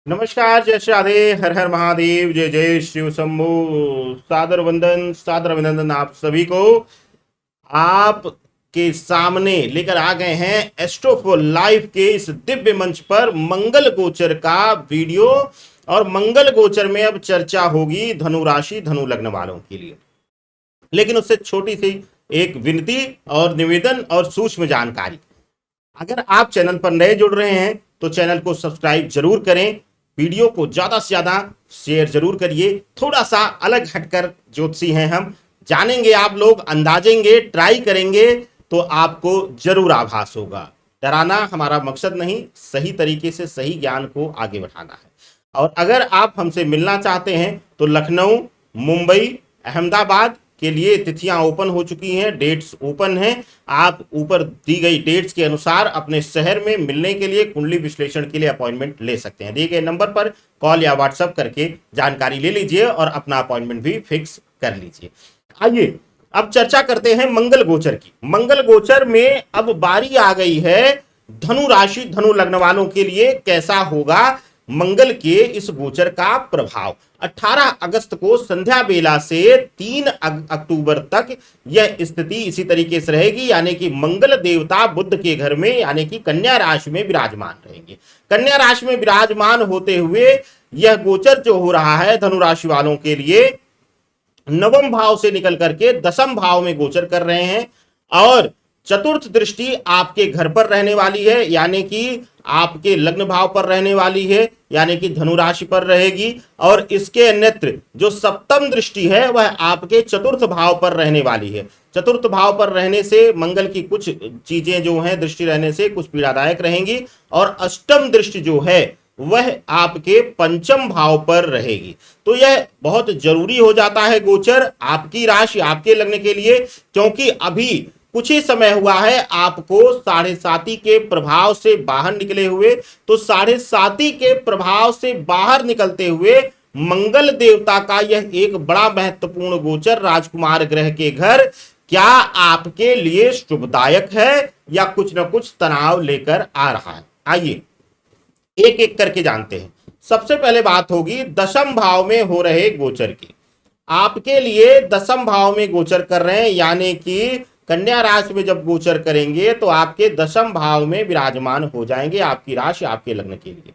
नमस्कार, जय श्री राधे, हर हर महादेव, जय जय शिव शंभू। सादर अभिनंदन आप सभी को। आपके सामने लेकर आ गए हैं एस्ट्रो लाइव के इस दिव्य मंच पर मंगल गोचर का वीडियो। और मंगल गोचर में अब चर्चा होगी धनु राशि धनु लग्न वालों के लिए। लेकिन उससे छोटी सी एक विनती और निवेदन और सूक्ष्म जानकारी। अगर आप चैनल पर नए जुड़ रहे हैं तो चैनल को सब्सक्राइब जरूर करें, वीडियो को ज्यादा से ज्यादा शेयर जरूर करिए। थोड़ा सा अलग हटकर ज्योतिषी हैं हम, जानेंगे आप लोग, अंदाजेंगे, ट्राई करेंगे तो आपको जरूर आभास होगा। डराना हमारा मकसद नहीं, सही तरीके से सही ज्ञान को आगे बढ़ाना है। और अगर आप हमसे मिलना चाहते हैं तो लखनऊ, मुंबई, अहमदाबाद के लिए तिथियां ओपन हो चुकी हैं, डेट्स ओपन हैं। आप ऊपर दी गई डेट्स के अनुसार अपने शहर में मिलने के लिए, कुंडली विश्लेषण के लिए अपॉइंटमेंट ले सकते हैं। दिए गए नंबर पर कॉल या व्हाट्सएप करके जानकारी ले लीजिए और अपना अपॉइंटमेंट भी फिक्स कर लीजिए। आइए अब चर्चा करते हैं मंगल गोचर की। मंगल गोचर में अब बारी आ गई है धनु राशि धनु लग्न वालों के लिए कैसा होगा मंगल के इस गोचर का प्रभाव। 18 अगस्त को संध्या बेला से 3 अक्टूबर तक यह स्थिति इसी तरीके से रहेगी, यानी कि मंगल देवता बुध के घर में यानी कि कन्या राशि में विराजमान रहेंगे। कन्या राशि में विराजमान होते हुए यह गोचर जो हो रहा है धनु राशि वालों के लिए नवम भाव से निकल करके दसम भाव में गोचर कर रहे हैं। और चतुर्थ दृष्टि आपके घर पर रहने वाली है, यानी कि आपके लग्न भाव पर रहने वाली है, यानी कि धनु राशि पर रहेगी। और इसके अन्यत्र जो सप्तम दृष्टि है वह आपके चतुर्थ भाव पर रहने वाली है। चतुर्थ भाव पर रहने से मंगल की कुछ चीजें जो हैं दृष्टि रहने से कुछ पीड़ादायक रहेंगी। और अष्टम दृष्टि जो है वह आपके पंचम भाव पर रहेगी। तो यह बहुत जरूरी हो जाता है गोचर आपकी राशि आपके लग्न के लिए, क्योंकि अभी कुछ ही समय हुआ है आपको 7.5 के प्रभाव से बाहर निकले हुए। तो 7.5 के प्रभाव से बाहर निकलते हुए मंगल देवता का यह एक बड़ा महत्वपूर्ण गोचर राजकुमार ग्रह के घर क्या आपके लिए शुभदायक है या कुछ न कुछ तनाव लेकर आ रहा है। आइए एक एक करके जानते हैं। सबसे पहले बात होगी दशम भाव में हो रहे गोचर की। आपके लिए दशम भाव में गोचर कर रहे हैं, यानी कि कन्या राशि में जब गोचर करेंगे तो आपके दशम भाव में विराजमान हो जाएंगे आपकी राशि आपके लग्न के लिए।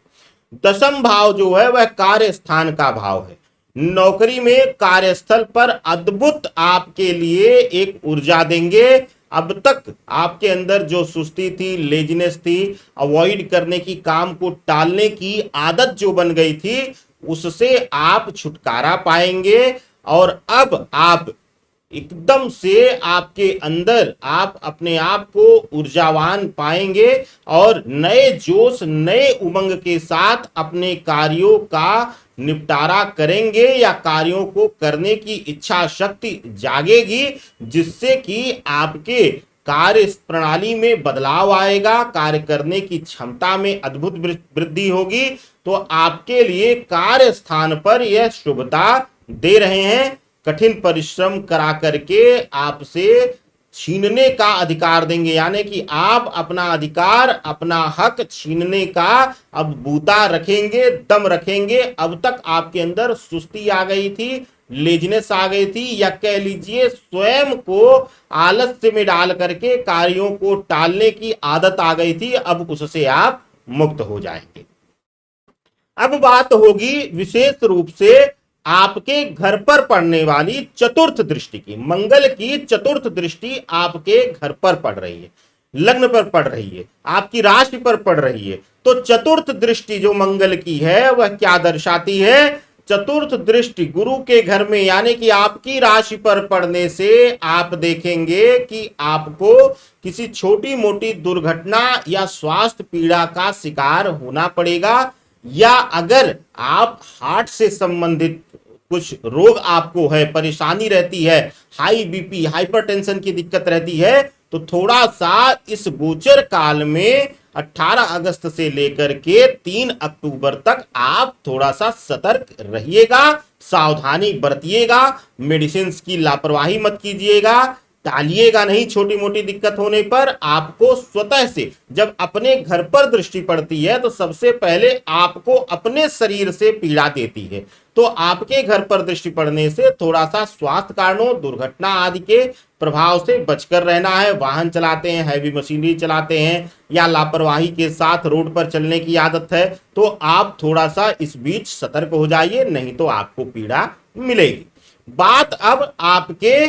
दशम भाव जो है वह कार्य स्थान का भाव है। नौकरी में कार्यस्थल पर अद्भुत आपके लिए एक ऊर्जा देंगे। अब तक आपके अंदर जो सुस्ती थी, लेजीनेस थी, अवॉइड करने की, काम को टालने की आदत जो बन गई थी, उससे आप छुटकारा पाएंगे। और अब आप एकदम से आपके अंदर आप अपने आप को ऊर्जावान पाएंगे और नए जोश नए उमंग के साथ अपने कार्यों का निपटारा करेंगे या कार्यों को करने की इच्छा शक्ति जागेगी, जिससे कि आपके कार्य प्रणाली में बदलाव आएगा, कार्य करने की क्षमता में अद्भुत वृद्धि होगी। तो आपके लिए कार्य स्थान पर यह शुभता दे रहे हैं। कठिन परिश्रम करा करके आपसे छीनने का अधिकार देंगे, यानी कि आप अपना अधिकार अपना हक छीनने का अब बूता रखेंगे, दम रखेंगे। अब तक आपके अंदर सुस्ती आ गई थी, लेजीनेस आ गई थी, या कह लीजिए स्वयं को आलस्य में डाल करके कार्यों को टालने की आदत आ गई थी, अब उससे आप मुक्त हो जाएंगे। अब बात होगी विशेष रूप से आपके घर पर पड़ने वाली चतुर्थ दृष्टि की। मंगल की चतुर्थ दृष्टि आपके घर पर पड़ रही है, लग्न पर पड़ रही है, आपकी राशि पर पड़ रही है। तो चतुर्थ दृष्टि जो मंगल की है वह क्या दर्शाती है? चतुर्थ दृष्टि गुरु के घर में यानी कि आपकी राशि पर पड़ने से आप देखेंगे कि आपको किसी छोटी मोटी दुर्घटना या स्वास्थ्य पीड़ा का शिकार होना पड़ेगा, या अगर आप हार्ट से संबंधित कुछ रोग आपको है, परेशानी रहती है, हाई बीपी हाइपरटेंशन की दिक्कत रहती है, तो थोड़ा सा इस गोचर काल में 18 अगस्त से लेकर के 3 अक्टूबर तक आप थोड़ा सा सतर्क रहिएगा, सावधानी बरतिएगा, मेडिसिन की लापरवाही मत कीजिएगा, टालिएगा नहीं। छोटी मोटी दिक्कत होने पर आपको स्वतः से, जब अपने घर पर दृष्टि पड़ती है तो सबसे पहले आपको अपने शरीर से पीड़ा देती है। तो आपके घर पर दृष्टि पड़ने से थोड़ा सा स्वास्थ्य कारणों, दुर्घटना आदि के प्रभाव से बचकर रहना है। वाहन चलाते हैं, हैवी मशीनरी चलाते हैं या लापरवाही के साथ रोड पर चलने की आदत है तो आप थोड़ा सा इस बीच सतर्क हो जाइए, नहीं तो आपको पीड़ा मिलेगी। बात अब आपके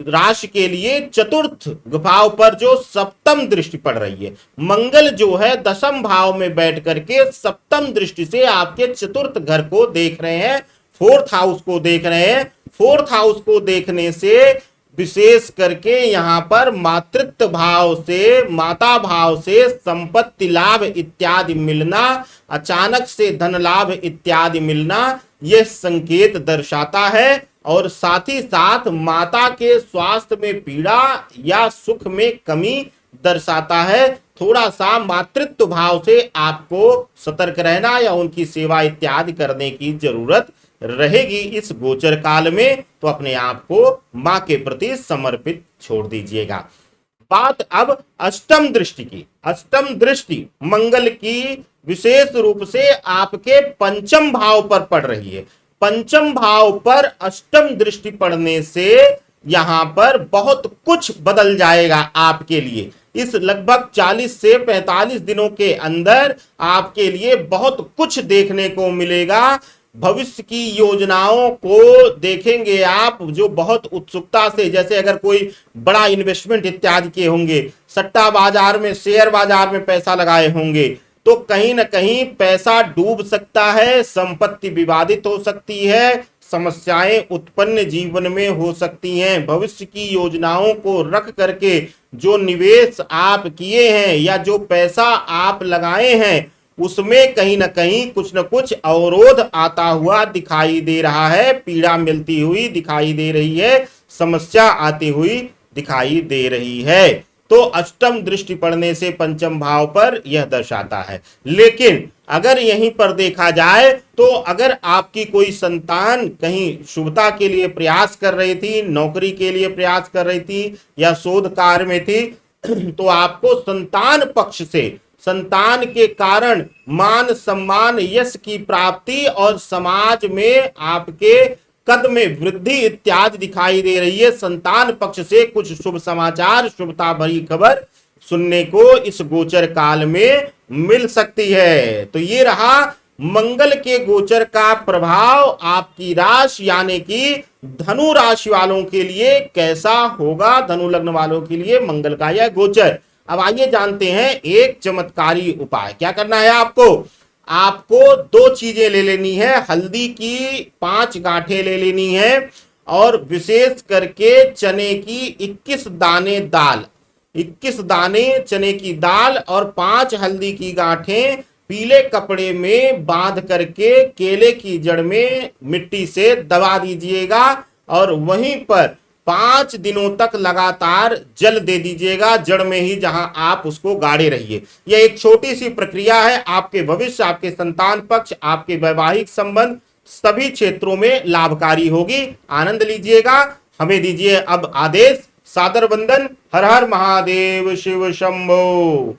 राशि के लिए चतुर्थ भाव पर जो सप्तम दृष्टि पड़ रही है। मंगल जो है दशम भाव में बैठ करके सप्तम दृष्टि से आपके चतुर्थ घर को देख रहे हैं, फोर्थ हाउस को देख रहे हैं। फोर्थ हाउस को देखने से विशेष करके यहां पर मातृत्व भाव से, माता भाव से संपत्ति लाभ इत्यादि मिलना, अचानक से धन लाभ इत्यादि मिलना, यह संकेत दर्शाता है। और साथ ही साथ माता के स्वास्थ्य में पीड़ा या सुख में कमी दर्शाता है। थोड़ा सा मातृत्व भाव से आपको सतर्क रहना या उनकी सेवा इत्यादि करने की जरूरत रहेगी इस गोचर काल में। तो अपने आप को मां के प्रति समर्पित छोड़ दीजिएगा। बात अब अष्टम दृष्टि की। अष्टम दृष्टि मंगल की विशेष रूप से आपके पंचम भाव पर पड़ रही है। पंचम भाव पर अष्टम दृष्टि पड़ने से यहां पर बहुत कुछ बदल जाएगा आपके लिए। इस लगभग 40 से 45 दिनों के अंदर आपके लिए बहुत कुछ देखने को मिलेगा। भविष्य की योजनाओं को देखेंगे आप, जो बहुत उत्सुकता से, जैसे अगर कोई बड़ा इन्वेस्टमेंट इत्यादि के होंगे, सट्टा बाजार में, शेयर बाजार में पैसा लगाए होंगे, तो कहीं ना कहीं पैसा डूब सकता है, संपत्ति विवादित हो सकती है, समस्याएं उत्पन्न जीवन में हो सकती हैं। भविष्य की योजनाओं को रख करके जो निवेश आप किए हैं या जो पैसा आप लगाए हैं उसमें कहीं ना कहीं कुछ न कुछ अवरोध आता हुआ दिखाई दे रहा है, पीड़ा मिलती हुई दिखाई दे रही है, समस्या आती हुई दिखाई दे रही है। तो अष्टम दृष्टि पड़ने से पंचम भाव पर यह दर्शाता है। लेकिन अगर यहीं पर देखा जाए तो अगर आपकी कोई संतान कहीं शुभता के लिए प्रयास कर रही थी, नौकरी के लिए प्रयास कर रही थी या शोध कार्य में थी, तो आपको संतान पक्ष से, संतान के कारण मान सम्मान, यश की प्राप्ति और समाज में आपके कद में वृद्धि इत्यादि दिखाई दे रही है। संतान पक्ष से कुछ शुभ समाचार, शुभता भरी खबर सुनने को इस गोचर काल में मिल सकती है। तो ये रहा मंगल के गोचर का प्रभाव आपकी राशि यानी कि धनु राशि वालों के लिए कैसा होगा। धनु लग्न वालों के लिए मंगल का यह गोचर। अब आइए जानते हैं एक चमत्कारी उपाय। क्या करना है आपको? आपको 2 चीजें ले लेनी है। हल्दी की 5 गांठें ले लेनी है और विशेष करके चने की 21 दाने दाल, 21 दाने चने की दाल और 5 हल्दी की गांठें पीले कपड़े में बांध करके केले की जड़ में मिट्टी से दबा दीजिएगा और वहीं पर 5 दिनों तक लगातार जल दे दीजिएगा, जड़ में ही, जहां आप उसको गाड़े रहिए। यह एक छोटी सी प्रक्रिया है, आपके भविष्य, आपके संतान पक्ष, आपके वैवाहिक संबंध सभी क्षेत्रों में लाभकारी होगी। आनंद लीजिएगा। हमें दीजिए अब आदेश। सादर वंदन। हर हर महादेव। शिव शंभो।